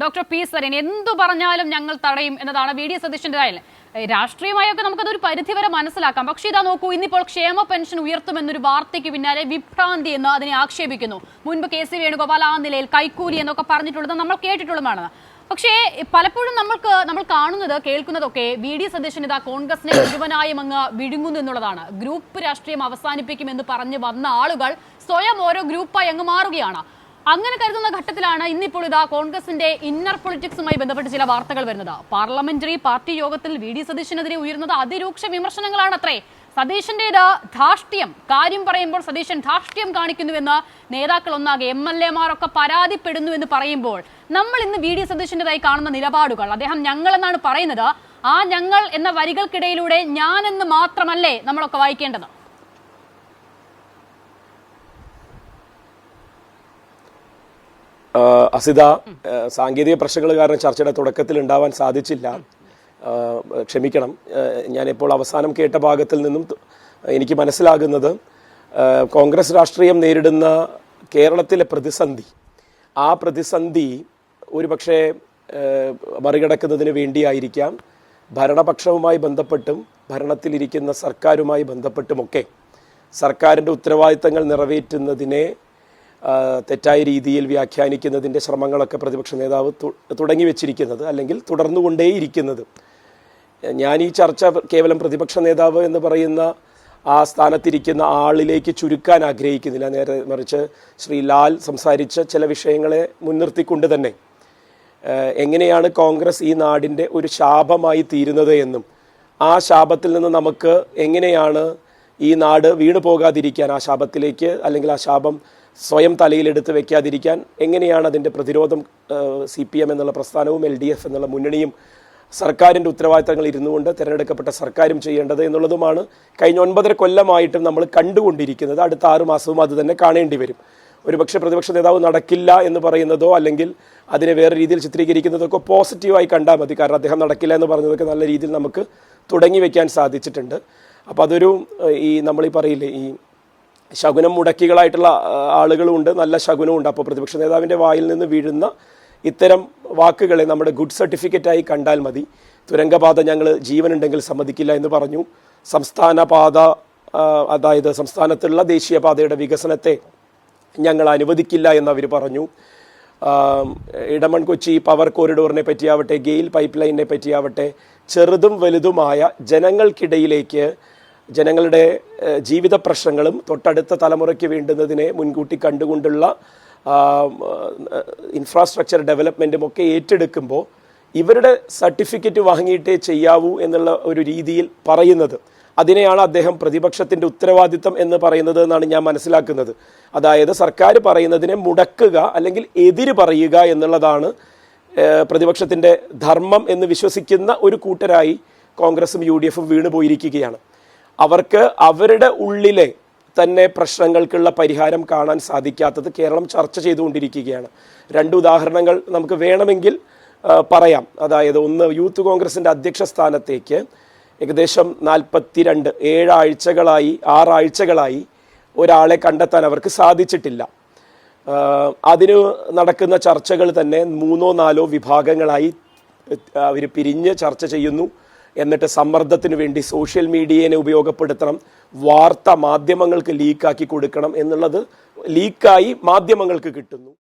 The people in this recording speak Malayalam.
ഡോക്ടർ പി സരീൻ എന്തു പറഞ്ഞാലും ഞങ്ങൾ തടയും എന്നതാണ് വി ഡി സതീശന്റെ കാര്യം. രാഷ്ട്രീയമായൊക്കെ നമുക്കതൊരു പരിധിവരെ മനസ്സിലാക്കാം. പക്ഷേ ഇതാ നോക്കൂ, ഇന്നിപ്പോൾ ക്ഷേമ പെൻഷൻ ഉയർത്തുമെന്നൊരു വാർത്തയ്ക്ക് പിന്നാലെ വിഭ്രാന്തി എന്ന് അതിനെ ആക്ഷേപിക്കുന്നു. മുൻപ് KC വേണുഗോപാൽ ആ നിലയിൽ കൈക്കൂലി എന്നൊക്കെ പറഞ്ഞിട്ടുള്ളത് നമ്മൾ കേട്ടിട്ടുള്ളതാണ്. പക്ഷേ പലപ്പോഴും നമ്മൾ കാണുന്നത് കേൾക്കുന്നതൊക്കെ വി ഡി സതീശൻ ഇതാ കോൺഗ്രസിനെ മുഴുവനായും അങ്ങ് വിഴുങ്ങുന്നു എന്നുള്ളതാണ്. ഗ്രൂപ്പ് രാഷ്ട്രീയം അവസാനിപ്പിക്കുമെന്ന് പറഞ്ഞ് വന്ന ആളുകൾ സ്വയം ഓരോ ഗ്രൂപ്പായി അങ്ങ് മാറുകയാണ്. അങ്ങനെ കരുതുന്ന ഘട്ടത്തിലാണ് ഇന്നിപ്പോൾ ഇതാ കോൺഗ്രസിന്റെ ഇന്നർ പൊളിറ്റിക്സുമായി ബന്ധപ്പെട്ട് ചില വാർത്തകൾ വരുന്നത്. പാർലമെന്ററി പാർട്ടി യോഗത്തിൽ വി ഡി സതീശനെതിരെ ഉയർന്നത് അതിരൂക്ഷ വിമർശനങ്ങളാണ് അത്രേ. സതീശന്റേത് ധാർഷ്ട്യം, കാര്യം പറയുമ്പോൾ സതീശൻ ധാർഷ്ട്യം കാണിക്കുന്നുവെന്ന് നേതാക്കൾ ഒന്നാകെ MLA മാരൊക്കെ പരാതിപ്പെടുന്നു എന്ന് പറയുമ്പോൾ നമ്മൾ ഇന്ന് വി ഡി സതീശന്റേതായി കാണുന്ന നിലപാടുകൾ, അദ്ദേഹം ഞങ്ങൾ എന്നാണ് പറയുന്നത്, ആ ഞങ്ങൾ എന്ന വരികൾക്കിടയിലൂടെ ഞാൻ എന്ന് മാത്രമല്ലേ നമ്മളൊക്കെ വായിക്കേണ്ടത്? അസിത, സാങ്കേതിക പ്രശ്നങ്ങൾ കാരണം ചർച്ചയുടെ തുടക്കത്തിൽ ഉണ്ടാവാൻ സാധിച്ചില്ല, ക്ഷമിക്കണം. ഞാനിപ്പോൾ അവസാനം കേട്ട ഭാഗത്തിൽ നിന്നും എനിക്ക് മനസ്സിലാകുന്നത് കോൺഗ്രസ് രാഷ്ട്രീയം നേരിടുന്ന കേരളത്തിലെ പ്രതിസന്ധി, ആ പ്രതിസന്ധി ഒരുപക്ഷെ മറികടക്കുന്നതിന് വേണ്ടിയായിരിക്കാം ഭരണപക്ഷവുമായി ബന്ധപ്പെട്ടും ഭരണത്തിലിരിക്കുന്ന സർക്കാരുമായി ബന്ധപ്പെട്ടുമൊക്കെ സർക്കാരിൻ്റെ ഉത്തരവാദിത്തങ്ങൾ നിറവേറ്റുന്നതിനെ തെറ്റായ രീതിയിൽ വ്യാഖ്യാനിക്കുന്നതിൻ്റെ ശ്രമങ്ങളൊക്കെ പ്രതിപക്ഷ നേതാവ് തുടങ്ങി വെച്ചിരിക്കുന്നത്, അല്ലെങ്കിൽ തുടർന്നുകൊണ്ടേയിരിക്കുന്നത്. ഞാൻ ഈ ചർച്ച കേവലം പ്രതിപക്ഷ നേതാവ് എന്ന് പറയുന്ന ആ സ്ഥാനത്തിരിക്കുന്ന ആളിലേക്ക് ചുരുക്കാൻ ആഗ്രഹിക്കുന്നില്ല. നേരെ മറിച്ച് ശ്രീ ലാൽ സംസാരിച്ച ചില വിഷയങ്ങളെ മുൻനിർത്തിക്കൊണ്ട് തന്നെ എങ്ങനെയാണ് കോൺഗ്രസ് ഈ നാടിൻ്റെ ഒരു ശാപമായി തീരുന്നത് എന്നും ആ ശാപത്തിൽ നിന്ന് നമുക്ക് എങ്ങനെയാണ് ഈ നാട് വീണു പോകാതിരിക്കാൻ, ആ ശാപത്തിലേക്ക് അല്ലെങ്കിൽ ആ ശാപം സ്വയം തലയിലെടുത്ത് വെക്കാതിരിക്കാൻ എങ്ങനെയാണ് അതിൻ്റെ പ്രതിരോധം CPM എന്നുള്ള പ്രസ്ഥാനവും LDF എന്നുള്ള മുന്നണിയും സർക്കാരിൻ്റെ ഉത്തരവാദിത്തങ്ങൾ ഇരുന്നുകൊണ്ട് തിരഞ്ഞെടുക്കപ്പെട്ട സർക്കാരും ചെയ്യേണ്ടത് എന്നുള്ളതുമാണ് കഴിഞ്ഞ 9.5 കൊല്ലമായിട്ടും നമ്മൾ കണ്ടുകൊണ്ടിരിക്കുന്നത്. അടുത്ത 6 മാസവും അത് തന്നെ കാണേണ്ടി വരും. ഒരുപക്ഷെ പ്രതിപക്ഷ നേതാവ് നടക്കില്ല എന്ന് പറയുന്നതോ അല്ലെങ്കിൽ അതിനെ വേറെ രീതിയിൽ ചിത്രീകരിക്കുന്നതൊക്കെ പോസിറ്റീവായി കണ്ടാൽ മതി. കാരണം അദ്ദേഹം നടക്കില്ല എന്ന് പറഞ്ഞതൊക്കെ നല്ല രീതിയിൽ നമുക്ക് തുടങ്ങി വയ്ക്കാൻ സാധിച്ചിട്ടുണ്ട്. അപ്പോൾ അതൊരു നമ്മളീ പറയില്ലേ, ഈ ശകുനം മുടക്കികളായിട്ടുള്ള ആളുകളുമുണ്ട്, നല്ല ശകുനമുണ്ട്. അപ്പോൾ പ്രതിപക്ഷ നേതാവിൻ്റെ വായിൽ നിന്ന് വീഴുന്ന ഇത്തരം വാക്കുകളെ നമ്മുടെ ഗുഡ് സർട്ടിഫിക്കറ്റായി കണ്ടാൽ മതി. തുരങ്കപാത ഞങ്ങൾ ജീവനുണ്ടെങ്കിൽ സമ്മതിക്കില്ല എന്ന് പറഞ്ഞു. സംസ്ഥാന പാത, അതായത് സംസ്ഥാനത്തുള്ള ദേശീയപാതയുടെ വികസനത്തെ ഞങ്ങൾ അനുവദിക്കില്ല എന്നവർ പറഞ്ഞു. ഇടമൺ കൊച്ചി പവർ കോറിഡോറിനെ പറ്റിയാവട്ടെ, ഗെയിൽ പൈപ്പ് ലൈനിനെ പറ്റിയാവട്ടെ, ചെറുതും വലുതുമായ ജനങ്ങൾക്കിടയിലേക്ക് ജനങ്ങളുടെ ജീവിത പ്രശ്നങ്ങളും തൊട്ടടുത്ത തലമുറയ്ക്ക് വേണ്ടുന്നതിനെ മുൻകൂട്ടി കണ്ടുകൊണ്ടുള്ള ഇൻഫ്രാസ്ട്രക്ചർ ഡെവലപ്മെൻറ്റും ഒക്കെ ഏറ്റെടുക്കുമ്പോൾ ഇവരുടെ സർട്ടിഫിക്കറ്റ് വാങ്ങിയിട്ടേ ചെയ്യാവൂ എന്നുള്ള ഒരു രീതിയിൽ പറയുന്നത്, അതിനെയാണ് അദ്ദേഹം പ്രതിപക്ഷത്തിൻ്റെ ഉത്തരവാദിത്തം എന്ന് പറയുന്നത് എന്നാണ് ഞാൻ മനസ്സിലാക്കുന്നത്. അതായത് സർക്കാർ പറയുന്നതിനെ മുടക്കുക അല്ലെങ്കിൽ എതിര് പറയുക എന്നുള്ളതാണ് പ്രതിപക്ഷത്തിൻ്റെ ധർമ്മം എന്ന് വിശ്വസിക്കുന്ന ഒരു കൂട്ടരായി കോൺഗ്രസും UDF വീണുപോയിരിക്കുകയാണ്. അവർക്ക് അവരുടെ ഉള്ളിലെ തന്നെ പ്രശ്നങ്ങൾക്കുള്ള പരിഹാരം കാണാൻ സാധിക്കാത്തത് കേരളം ചർച്ച ചെയ്തുകൊണ്ടിരിക്കുകയാണ്. 2 ഉദാഹരണങ്ങൾ നമുക്ക് വേണമെങ്കിൽ പറയാം. അതായത് ഒന്ന്, യൂത്ത് കോൺഗ്രസിൻ്റെ അധ്യക്ഷ സ്ഥാനത്തേക്ക് ഏകദേശം 7 ആഴ്ചകളായി ഒരാളെ കണ്ടെത്താൻ അവർക്ക് സാധിച്ചിട്ടില്ല. അതിന് നടക്കുന്ന ചർച്ചകൾ തന്നെ 3-4 വിഭാഗങ്ങളായി അവർ പിരിഞ്ഞ് ചർച്ച ചെയ്യുന്നു. എന്നിട്ട് സമ്മർദ്ദത്തിന് വേണ്ടി സോഷ്യൽ മീഡിയയെ ഉപയോഗപ്പെടുത്തണം, വാർത്ത മാധ്യമങ്ങൾക്ക് ലീക്കാക്കി കൊടുക്കണം എന്നുള്ളത് ലീക്കായി മാധ്യമങ്ങൾക്ക് കിട്ടുന്നു.